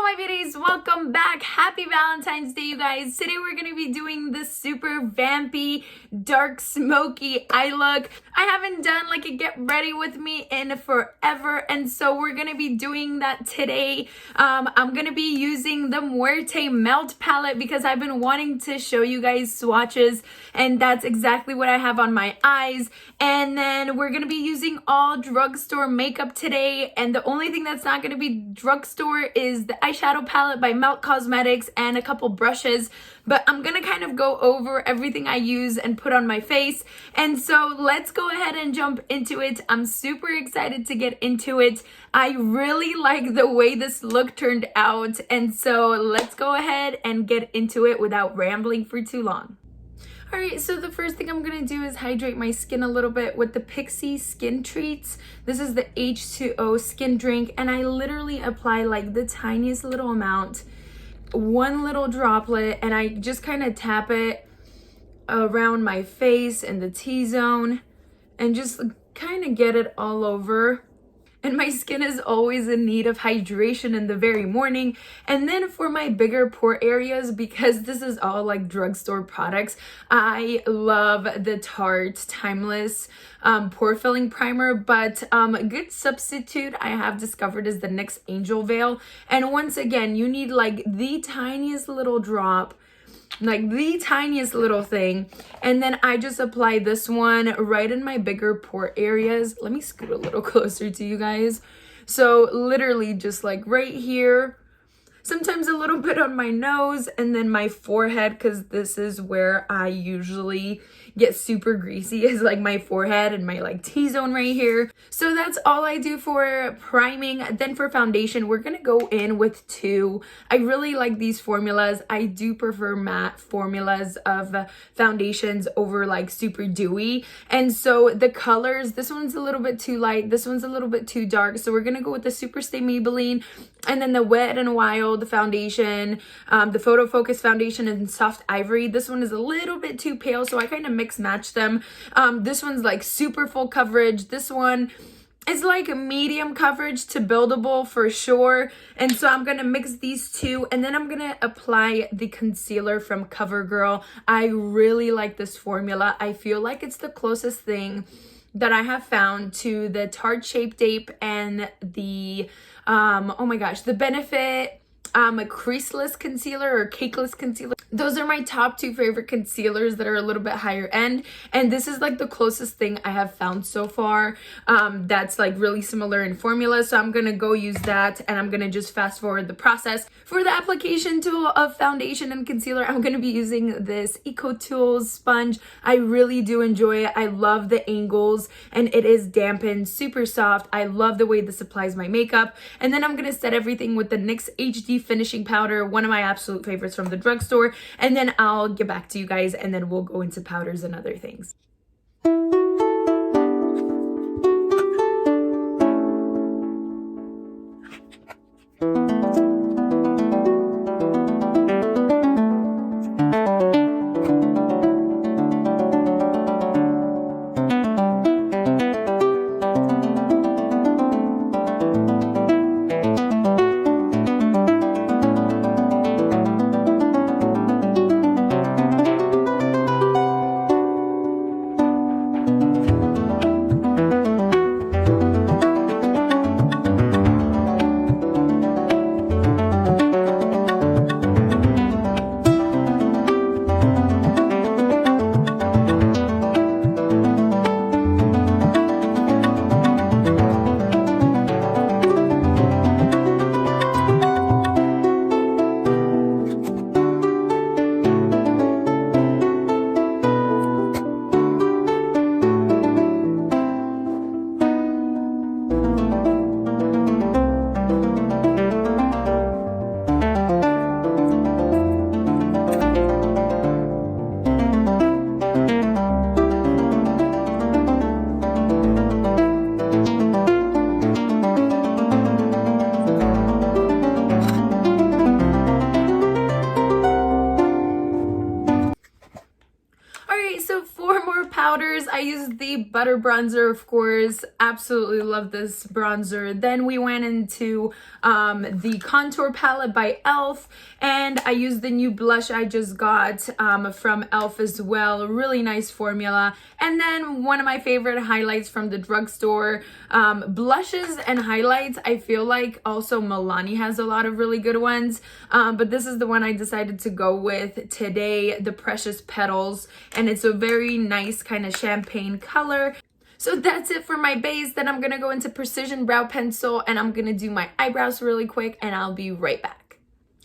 my beauties, welcome back. Happy Valentine's Day, you guys. Today we're going to be doing this super vampy, dark, smoky eye look. I haven't done like a get ready with me in forever, and so we're going to be doing that today. I'm going to be using the Muerte Melt palette because I've been wanting to show you guys swatches, and that's exactly what I have on my eyes. And then we're going to be using all drugstore makeup today, and the only thing that's not going to be drugstore is the eyeshadow palette by Melt Cosmetics and a couple brushes. But I'm gonna kind of go over everything I use and put on my face, and so let's go ahead and jump into it. I'm super excited to get into it. I really like the way this look turned out, and so let's go ahead and get into it without rambling for too long. Alright, so the first thing I'm going to do is hydrate my skin a little bit with the Pixi Skin Treats. This is the H2O SkinDrink, and I literally apply like the tiniest little amount, one little droplet, and I just kind of tap it around my face and the T-zone and just kind of get it all over. And my skin is always in need of hydration in the very morning. And then for my bigger pore areas, because this is all like drugstore products, I love the Tarte Timeless pore filling primer. But a good substitute I have discovered is the NYX Angel Vail. And once again, you need like the tiniest little drop, like the tiniest little thing, and then I just apply this one right in my bigger pore areas. Let me scoot a little closer to you guys. So literally just like right here, sometimes a little bit on my nose, and then my forehead, because this is where I usually get super greasy, is like my forehead and my like T-zone right here. So that's all I do for priming. Then for foundation, we're gonna go in with two. I really like these formulas. I do prefer matte formulas of foundations over like super dewy. And so the colors, this one's a little bit too light, this one's a little bit too dark. So we're gonna go with the Super Stay Maybelline, and then the Wet n Wild foundation, the Photo Focus foundation in Soft Ivory. This one is a little bit too pale, so I kind of mix match them. This one's like super full coverage. This one is like a medium coverage to buildable for sure. And so I'm gonna mix these two, and then I'm gonna apply the concealer from Covergirl. I really like this formula. I feel like it's the closest thing that I have found to the Tarte Shape Tape and the oh my gosh, the Benefit a creaseless concealer or cakeless concealer. Those are my top two favorite concealers that are a little bit higher end, and this is like the closest thing I have found so far that's like really similar in formula. So I'm gonna go use that, and I'm gonna just fast forward the process. For the application tool of foundation and concealer, I'm gonna be using this Eco Tools sponge. I really do enjoy it. I love the angles, and it is dampened, super soft. I love the way this applies my makeup. And then I'm gonna set everything with the NYX HD finishing powder, one of my absolute favorites from the drugstore, and then I'll get back to you guys, and then we'll go into powders and other things. powders, I used the Butter Bronzer, of course. Absolutely love this bronzer. Then we went into the Contour Palette by e.l.f. and I used the new blush I just got from e.l.f. as well. Really nice formula. And then one of my favorite highlights from the drugstore. Blushes and highlights, I feel like also Milani has a lot of really good ones. But this is the one I decided to go with today, the Precious Petals. And it's a very nice kind of champagne color. So that's it for my base. Then I'm gonna go into Precision Brow Pencil and I'm gonna do my eyebrows really quick and I'll be right back.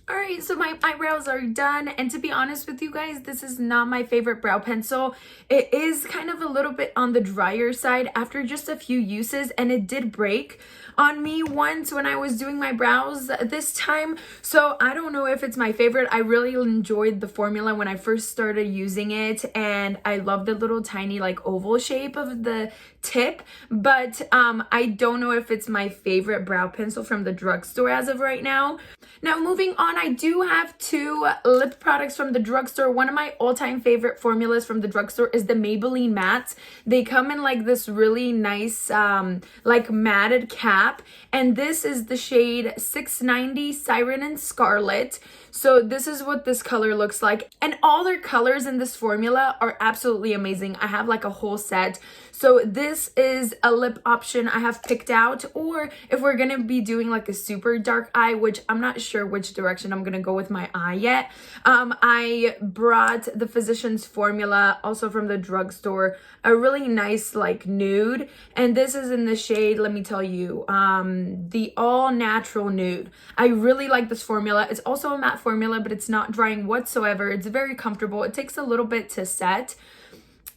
Alright, so my eyebrows are done, and to be honest with you guys, this is not my favorite brow pencil. It is kind of a little bit on the drier side after just a few uses, and it did break on me once when I was doing my brows this time. So I don't know if it's my favorite. I really enjoyed the formula when I first started using it, and I love the little tiny like oval shape of the tip, but I don't know if it's my favorite brow pencil from the drugstore as of right now. Now moving on, I do have two lip products from the drugstore. One of my all-time favorite formulas from the drugstore is the Maybelline mattes. They come in like this really nice like matted cap, and this is the shade 690 Siren and Scarlet. So this is what this color looks like, and all their colors in this formula are absolutely amazing. I have like a whole set. So this is a lip option I have picked out, or if we're gonna be doing like a super dark eye, which I'm not sure which direction I'm gonna go with my eye yet, I brought the Physicians formula also from the drugstore, a really nice like nude, and this is in the shade, let me tell you, the All Natural Nude. I really like this formula. It's also a matte formula, but it's not drying whatsoever. It's very comfortable. It takes a little bit to set,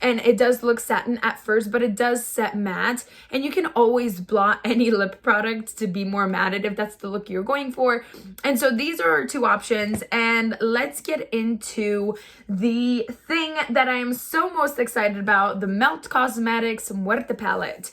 and it does look satin at first, but it does set matte, and you can always blot any lip product to be more matted if that's the look you're going for. And so these are our two options, and let's get into the thing that I am so most excited about, the Melt Cosmetics Muerte Palette.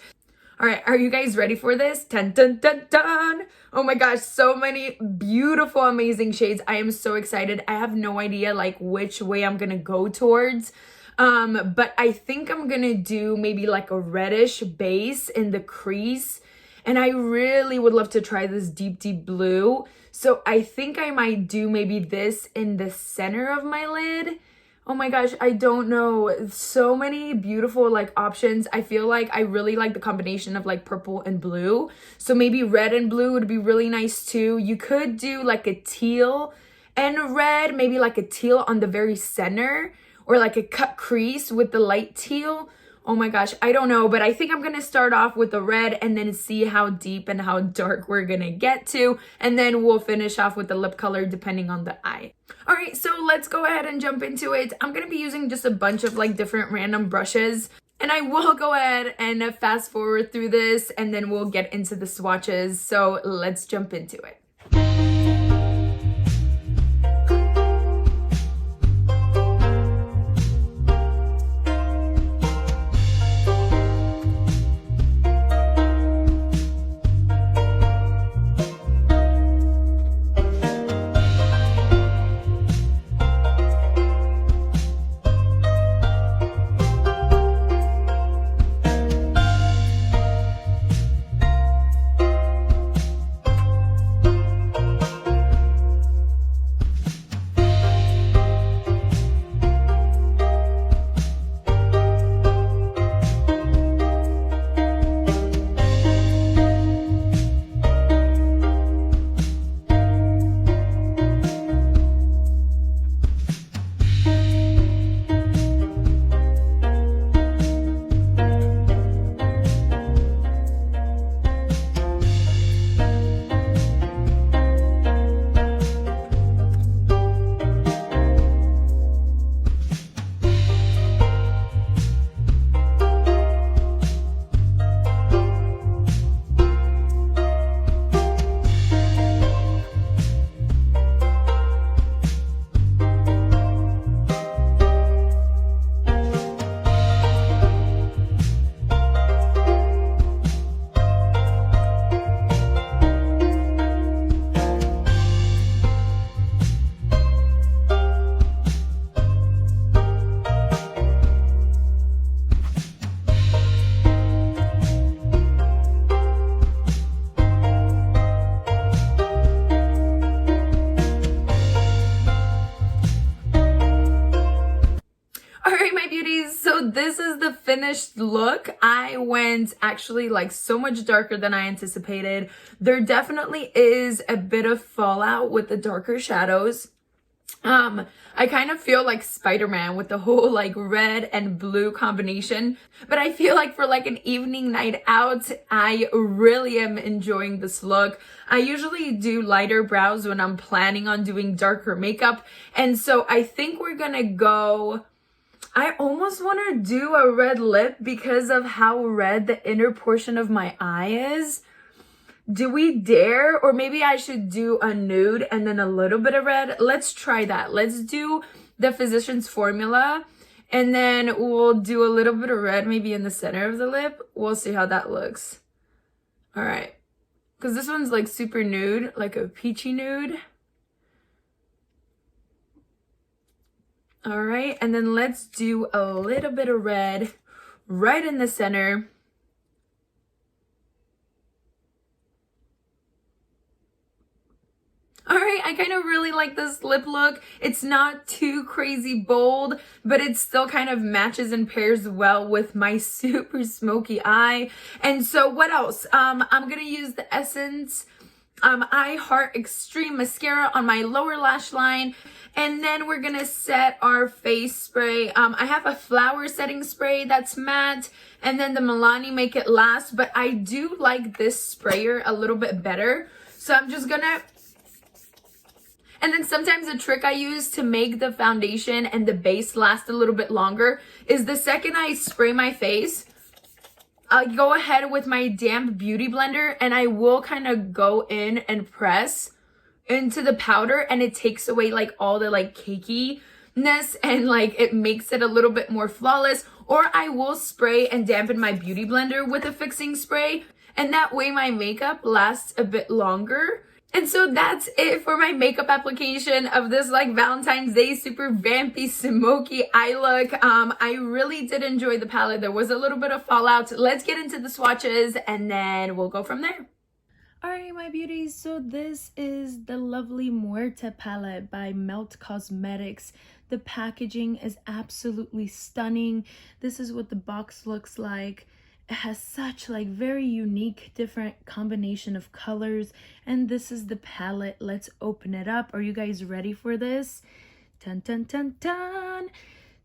All right, are you guys ready for this? Dun, dun, dun, dun. Oh my gosh, so many beautiful, amazing shades. I am so excited. I have no idea like which way I'm gonna go towards. But I think I'm gonna do maybe like a reddish base in the crease. And I really would love to try this deep, deep blue. So I think I might do maybe this in the center of my lid. Oh my gosh, I don't know. So many beautiful like options. I feel like I really like the combination of like purple and blue. So maybe red and blue would be really nice too. You could do like a teal and red, maybe like a teal on the very center, or like a cut crease with the light teal. Oh my gosh, I don't know, but I think I'm gonna start off with the red and then see how deep and how dark we're gonna get to, and then we'll finish off with the lip color depending on the eye. All right, so let's go ahead and jump into it. I'm gonna be using just a bunch of like different random brushes, and I will go ahead and fast forward through this, and then we'll get into the swatches. So let's jump into it. this is the finished look. I went actually like so much darker than I anticipated. There definitely is a bit of fallout with the darker shadows. I kind of feel like Spider-Man with the whole like red and blue combination, but I feel like for like an evening night out, I really am enjoying this look. I usually do lighter brows when I'm planning on doing darker makeup, and so I think we're gonna go, I almost want to do a red lip because of how red the inner portion of my eye is. Do we dare? Or maybe I should do a nude and then a little bit of red. Let's try that. Let's do the Physicians Formula and then we'll do a little bit of red maybe in the center of the lip. We'll see how that looks. All right. Because this one's like super nude, like a peachy nude. All right. And then let's do a little bit of red right in the center. All right, I kind of really like this lip look. It's not too crazy bold, but it still kind of matches and pairs well with my super smoky eye. And so what else? I'm gonna use the Essence I Heart Extreme Mascara on my lower lash line. And then we're gonna set our face spray. I have a flower setting spray that's matte, and then the Milani Make It Last, but I do like this sprayer a little bit better. So I'm just gonna, and then sometimes a trick I use to make the foundation and the base last a little bit longer is the second I spray my face, I'll go ahead with my damp beauty blender and I will kind of go in and press into the powder, and it takes away like all the like cakiness and like it makes it a little bit more flawless. Or I will spray and dampen my beauty blender with a fixing spray, and that way my makeup lasts a bit longer. And so that's it for my makeup application of this like Valentine's Day super vampy smoky eye look. I really did enjoy the palette. There was a little bit of fallout. Let's get into the swatches and then we'll go from there. Alright my beauties, so this is the lovely Muerte palette by Melt Cosmetics. The packaging is absolutely stunning. This is what the box looks like. It has such like very unique different combination of colors, and this is the palette. Let's open it up. Are you guys ready for this? Dun dun dun dun.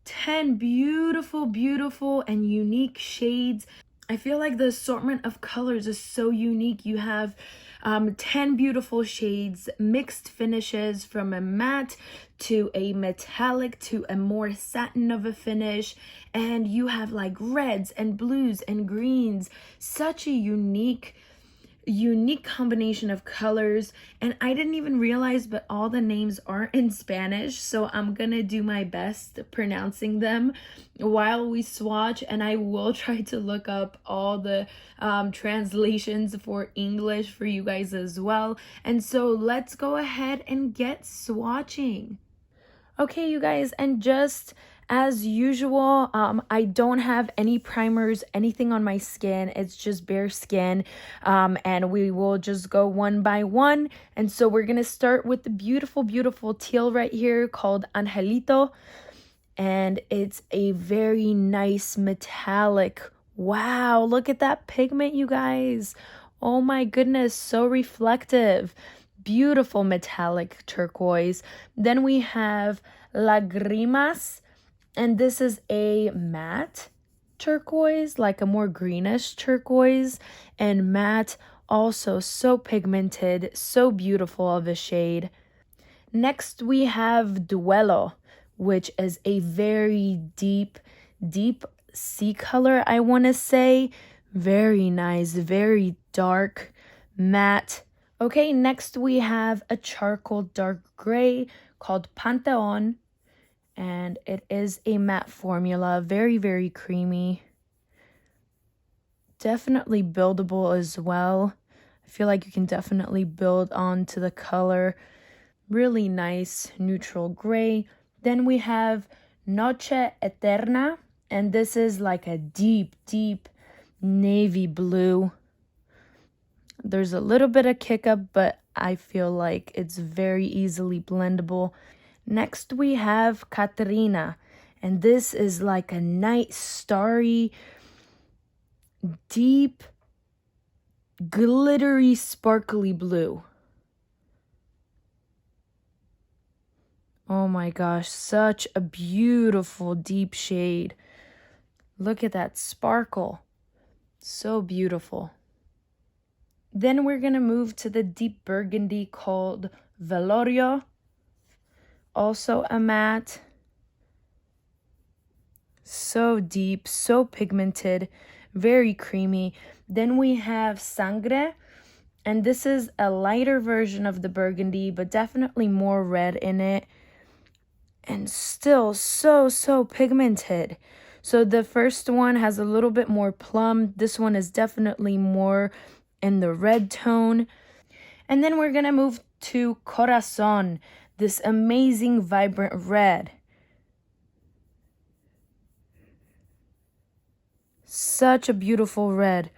10 beautiful and unique shades. I feel like the assortment of colors is so unique. You have 10 beautiful shades, mixed finishes from a matte to a metallic to a more satin of a finish, and you have like reds and blues and greens. Such a unique combination of colors, and I didn't even realize, but all the names are in Spanish, so I'm gonna do my best pronouncing them while we swatch, and I will try to look up all the translations for English for you guys as well. And so let's go ahead and get swatching. Okay you guys, and just as usual, I don't have any primers, anything on my skin. It's just bare skin, and we will just go one by one. And so we're gonna start with the beautiful teal right here called Angelito, and it's a very nice metallic. Wow, look at that pigment, you guys. Oh my goodness, so reflective. Beautiful metallic turquoise. Then we have Lagrimas, and this is a matte turquoise, like a more greenish turquoise, and matte, also so pigmented, so beautiful of a shade. Next we have Duelo, which is a very deep sea color, I want to say. Very nice, very dark, matte. Okay, next we have a charcoal dark gray called Pantheon, and it is a matte formula, very creamy. Definitely buildable as well. I feel like you can definitely build onto the color. Really nice neutral gray. Then we have Noche Eterna, and this is like a deep navy blue. There's a little bit of kick up, but I feel like it's very easily blendable. Next we have Caterina, And this is like a night starry, deep, glittery, sparkly blue. Oh my gosh, such a beautiful deep shade. Look at that sparkle. So beautiful. Then we're going to move to the deep burgundy called Velorio. Also a matte. So deep, so pigmented, very creamy. Then we have Sangre. And this is a lighter version of the burgundy, but definitely more red in it. And still so pigmented. So the first one has a little bit more plum. This one is definitely more in the red tone. And then we're going to move to Corazon, this amazing vibrant red. Such a beautiful red.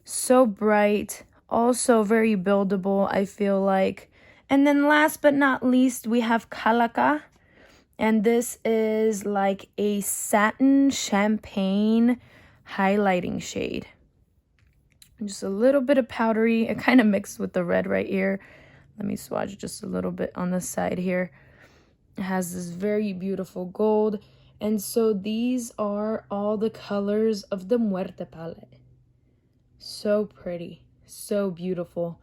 So bright. Also very buildable, I feel like. And then last but not least, we have Calaca. And this is like a satin champagne highlighting shade. Just a little bit of powdery. It kind of mixed with the red right here. Let me swatch just a little bit on the side here. It has this very beautiful gold. And so these are all the colors of the Muerte palette. So pretty. So beautiful.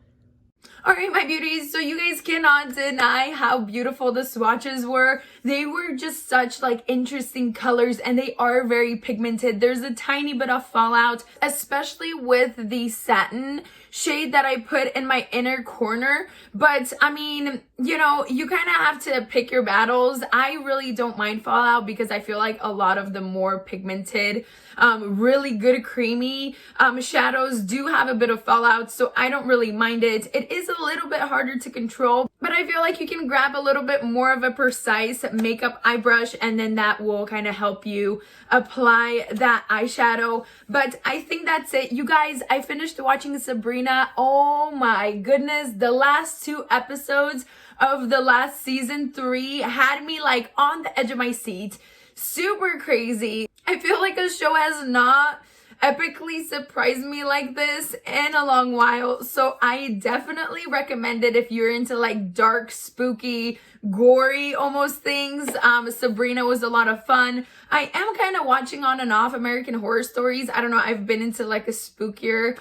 Alright, my beauties, so you guys cannot deny how beautiful the swatches were. They were just such like interesting colors, and they are very pigmented. There's a tiny bit of fallout, especially with the satin shade that I put in my inner corner. But I mean, you know, you kind of have to pick your battles. I really don't mind fallout because I feel like a lot of the more pigmented, really good creamy shadows do have a bit of fallout, so I don't really mind it. It is a little bit harder to control, but I feel like you can grab a little bit more of a precise makeup eye brush, and then that will kind of help you apply that eyeshadow. But I think that's it, you guys. I finished watching Sabrina. Oh my goodness, the last 2 episodes of the last season 3 had me like on the edge of my seat. Super crazy. I feel like a show has not epically surprised me like this in a long while. So I definitely recommend it if you're into like dark, spooky, gory almost things. Sabrina was a lot of fun. I am kind of watching on and off American Horror Stories. I don't know, I've been into like a spookier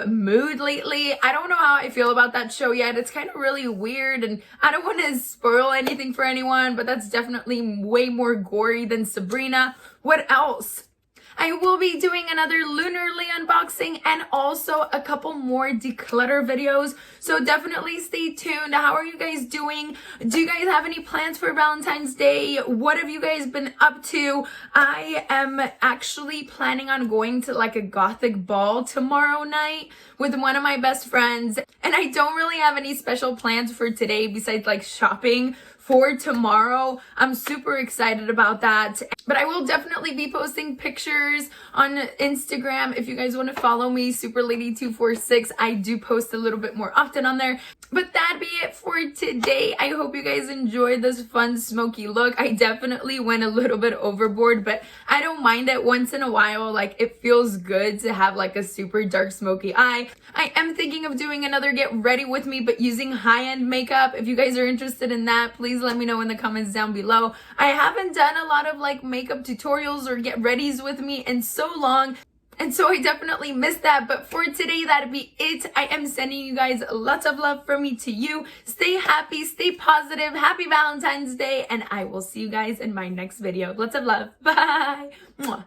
mood lately. I don't know how I feel about that show yet. It's kind of really weird, and I don't want to spoil anything for anyone, but that's definitely way more gory than Sabrina. What else? I will be doing another LUNARLY unboxing and also a couple more declutter videos. So definitely stay tuned. How are you guys doing? Do you guys have any plans for Valentine's Day? What have you guys been up to? I am actually planning on going to like a gothic ball tomorrow night with one of my best friends. And I don't really have any special plans for today besides like shopping for tomorrow. I'm super excited about that. But I will definitely be posting pictures on Instagram. If you guys want to follow me, SuperLady246, I do post a little bit more often on there. But that'd be it for today. I hope you guys enjoyed this fun smoky look. I definitely went a little bit overboard, but I don't mind it once in a while. Like, it feels good to have like a super dark smoky eye. I am thinking of doing another get ready with me, but using high-end makeup. If you guys are interested in that, please let me know in the comments down below. I haven't done a lot of like makeup tutorials or get readies with me in so long, and so I definitely missed that. But for today, that'd be it. I am sending you guys lots of love from me to you. Stay happy, stay positive. Happy Valentine's Day, and I will see you guys in my next video. Lots of love. Bye. Mwah.